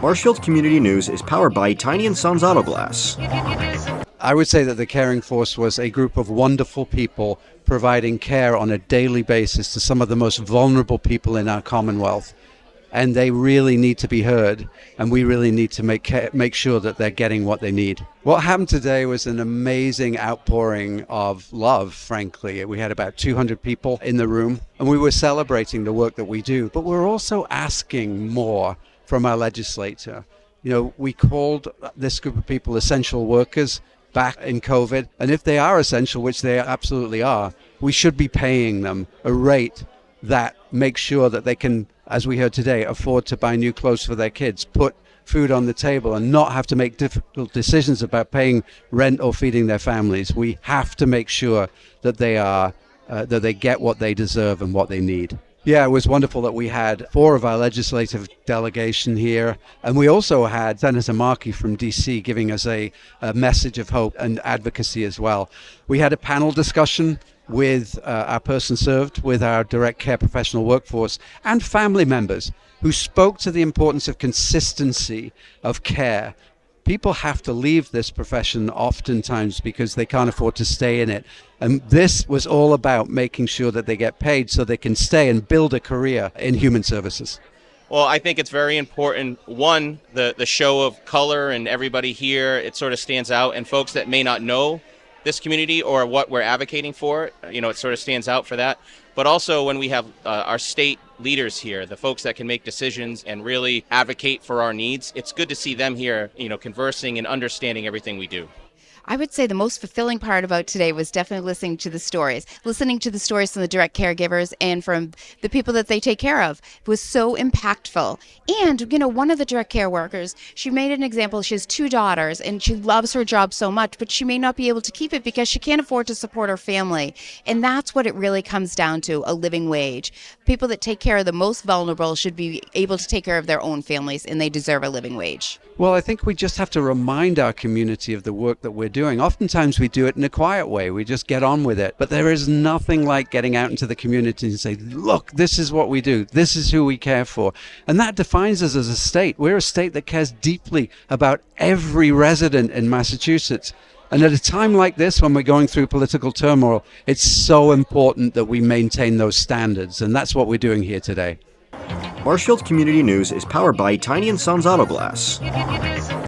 Marshfield Community News is powered by Tiny & Sons Auto Glass. I would say that the Caring Force was a group of wonderful people providing care on a daily basis to some of the most vulnerable people in our Commonwealth. And they really need to be heard, and we really need to make sure that they're getting what they need. What happened today was an amazing outpouring of love, frankly. We had about 200 people in the room, and we were celebrating the work that we do, but we're also asking more from our legislator. You know, we called this group of people essential workers back in COVID, and if they are essential, which they absolutely are, we should be paying them a rate that makes sure that they can, as we heard today, afford to buy new clothes for their kids, put food on the table, and not have to make difficult decisions about paying rent or feeding their families. We have to make sure that they get what they deserve and what they need. Yeah, it was wonderful that we had 4 of our legislative delegation here, and we also had Senator Markey from D.C. giving us a message of hope and advocacy as well. We had a panel discussion with our person served, with our direct care professional workforce, and family members who spoke to the importance of consistency of care. People have to leave this profession oftentimes because they can't afford to stay in it. And this was all about making sure that they get paid so they can stay and build a career in human services. Well, I think it's very important. One, the show of color and everybody here, it sort of stands out. And folks that may not know this community or what we're advocating for, you know, it sort of stands out for that. But also when we have our state leaders here, the folks that can make decisions and really advocate for our needs, it's good to see them here, you know, conversing and understanding everything we do. I would say the most fulfilling part about today was definitely listening to the stories from the direct caregivers and from the people that they take care of. It was so impactful. And, you know, one of the direct care workers, she made an example. She has 2 daughters and she loves her job so much, but she may not be able to keep it because she can't afford to support her family. And that's what it really comes down to, a living wage. People that take care of the most vulnerable should be able to take care of their own families, and they deserve a living wage. Well, I think we just have to remind our community of the work that we're doing. Oftentimes we do it in a quiet way. We just get on with it. But there is nothing like getting out into the community and say, look, this is what we do. This is who we care for. And that defines us as a state. We're a state that cares deeply about every resident in Massachusetts. And at a time like this, when we're going through political turmoil, it's so important that we maintain those standards. And that's what we're doing here today. Marshfield Community News is powered by Tiny & Sons Auto Glass.